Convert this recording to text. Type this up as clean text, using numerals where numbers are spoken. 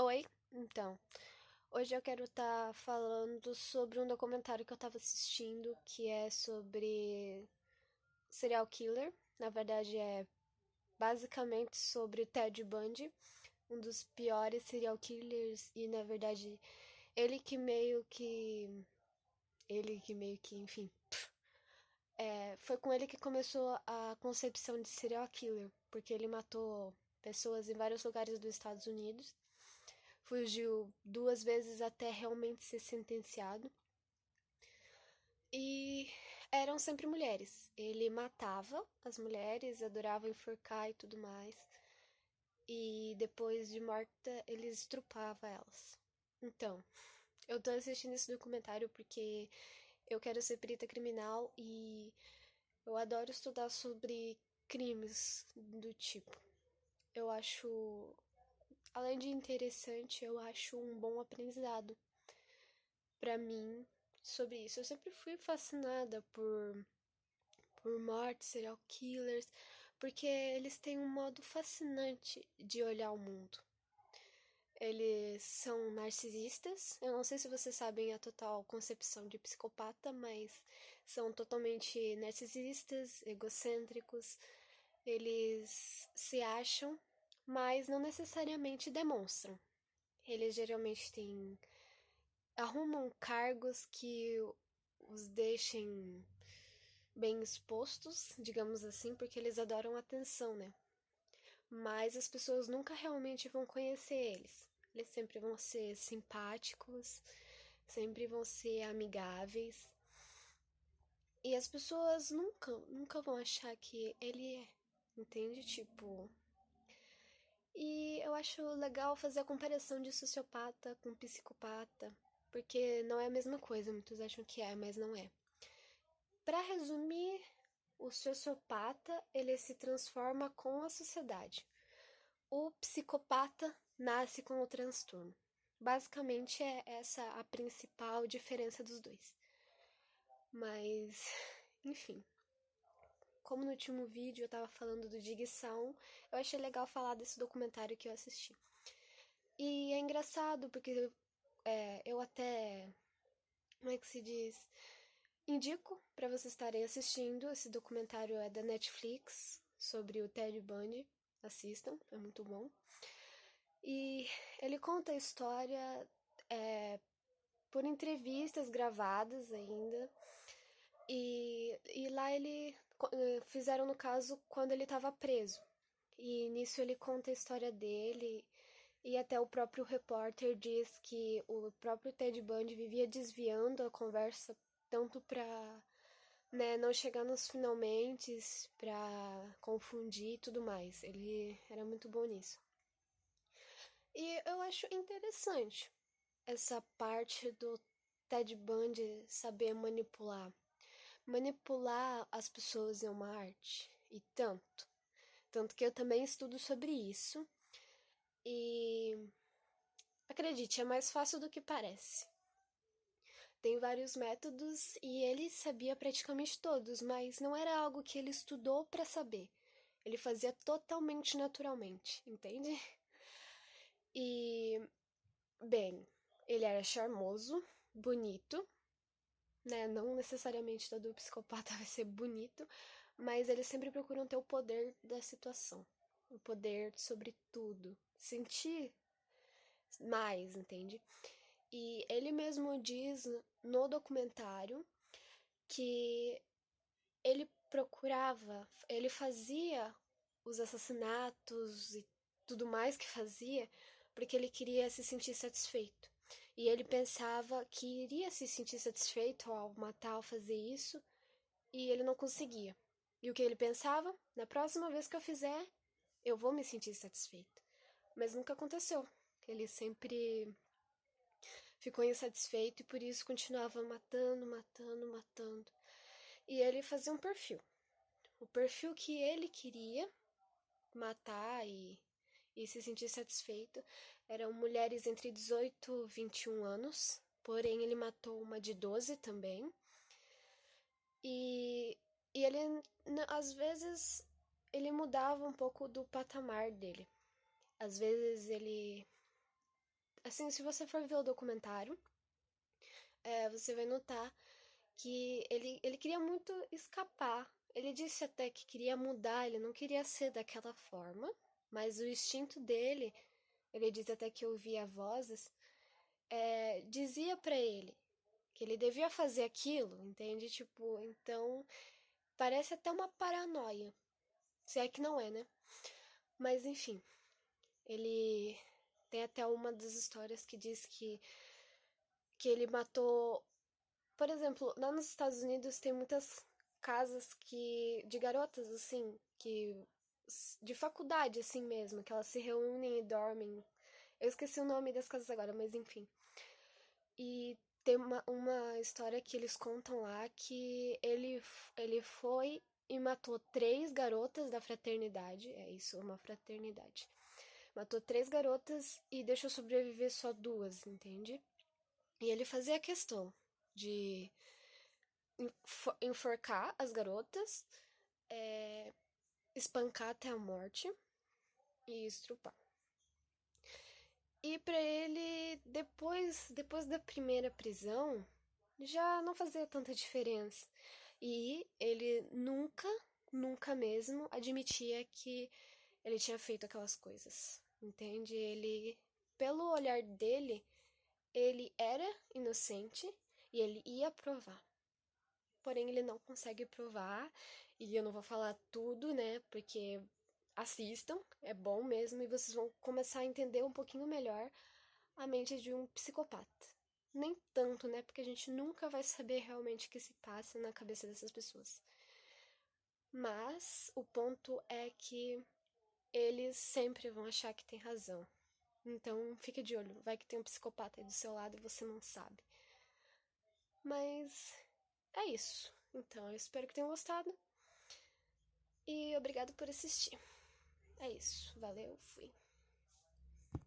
Oi, então, hoje eu quero estar falando sobre um documentário que eu estava assistindo, que é sobre serial killer. Na verdade, é basicamente sobre Ted Bundy, um dos piores serial killers, e na verdade, ele que meio que. Enfim. Foi com ele que começou a concepção de serial killer, porque ele matou pessoas em vários lugares dos Estados Unidos. Fugiu duas vezes até realmente ser sentenciado. E eram sempre mulheres. Ele matava as mulheres, adorava enforcar e tudo mais. E depois de morta, ele estrupava elas. Então, eu tô assistindo esse documentário porque eu quero ser perita criminal e eu adoro estudar sobre crimes do tipo. Eu acho, além de interessante, eu acho um bom aprendizado pra mim sobre isso. Eu sempre fui fascinada por mortes, serial killers, porque eles têm um modo fascinante de olhar o mundo. Eles são narcisistas. Eu não sei se vocês sabem a total concepção de psicopata, mas são totalmente narcisistas, egocêntricos. Eles se acham, mas não necessariamente demonstram. Eles geralmente arrumam cargos que os deixem bem expostos, digamos assim, porque eles adoram atenção, né? Mas as pessoas nunca realmente vão conhecer eles. Eles sempre vão ser simpáticos, sempre vão ser amigáveis. E as pessoas nunca vão achar que ele é, entende? Tipo. E eu acho legal fazer a comparação de sociopata com psicopata, porque não é a mesma coisa, muitos acham que é, mas não é. Para resumir, o sociopata, ele se transforma com a sociedade. O psicopata nasce com o transtorno. Basicamente é essa a principal diferença dos dois. Mas, enfim, como no último vídeo eu tava falando do Dicção, eu achei legal falar desse documentário que eu assisti. E é engraçado porque eu até, como é que se diz? Indico para vocês estarem assistindo. Esse documentário é da Netflix sobre o Ted Bundy. Assistam, é muito bom. E ele conta a história é, por entrevistas gravadas ainda. E lá fizeram no caso quando ele estava preso. E nisso ele conta a história dele. E até o próprio repórter diz que o próprio Ted Bundy vivia desviando a conversa tanto para, né, não chegar nos finalmente, para confundir e tudo mais. Ele era muito bom nisso. E eu acho interessante essa parte do Ted Bundy saber manipular. Manipular as pessoas é uma arte. E tanto. Tanto que eu também estudo sobre isso. E acredite, é mais fácil do que parece. Tem vários métodos e ele sabia praticamente todos, mas não era algo que ele estudou para saber. Ele fazia totalmente naturalmente, entende? E, bem, ele era charmoso, bonito, né? Não necessariamente todo psicopata vai ser bonito, mas eles sempre procuram ter o poder da situação, o poder sobre tudo, sentir mais, entende? E ele mesmo diz no documentário que ele procurava, ele fazia os assassinatos e tudo mais que fazia porque ele queria se sentir satisfeito. E ele pensava que iria se sentir satisfeito ao matar, ao fazer isso, e ele não conseguia. E o que ele pensava? Na próxima vez que eu fizer, eu vou me sentir satisfeito. Mas nunca aconteceu. Ele sempre ficou insatisfeito e por isso continuava matando, matando, matando. E ele fazia um perfil. O perfil que ele queria matar e se sentir satisfeito eram mulheres entre 18 e 21 anos, porém ele matou uma de 12 também. E, e ele, às vezes, ele mudava um pouco do patamar dele. Às vezes ele Assim, se você for ver o documentário, você vai notar que ele queria muito escapar. Ele disse até que queria mudar, ele não queria ser daquela forma, mas o instinto dele, ele diz até que ouvia vozes, dizia pra ele que ele devia fazer aquilo, entende? Tipo, então parece até uma paranoia, se é que não é, né? Mas enfim, ele tem até uma das histórias que diz que ele matou. Por exemplo, lá nos Estados Unidos tem muitas casas que de garotas assim, que de faculdade assim mesmo, que elas se reúnem e dormem. Eu esqueci o nome das casas agora, mas enfim. E tem uma história que eles contam lá que ele foi e matou três garotas da fraternidade. É isso, uma fraternidade. Matou três garotas e deixou sobreviver só duas, entende? E ele fazia questão de enforcar as garotas, espancar até a morte e estrupar. E pra ele, depois da primeira prisão, já não fazia tanta diferença. E ele nunca mesmo admitia que ele tinha feito aquelas coisas. Entende? Ele, pelo olhar dele, ele era inocente e ele ia provar. Porém, ele não consegue provar. E eu não vou falar tudo, né? Porque assistam, é bom mesmo, e vocês vão começar a entender um pouquinho melhor a mente de um psicopata. Nem tanto, né? Porque a gente nunca vai saber realmente o que se passa na cabeça dessas pessoas. Mas o ponto é que eles sempre vão achar que tem razão. Então fique de olho, vai que tem um psicopata aí do seu lado e você não sabe. Mas é isso. Então eu espero que tenham gostado e obrigado por assistir. É isso. Valeu, fui.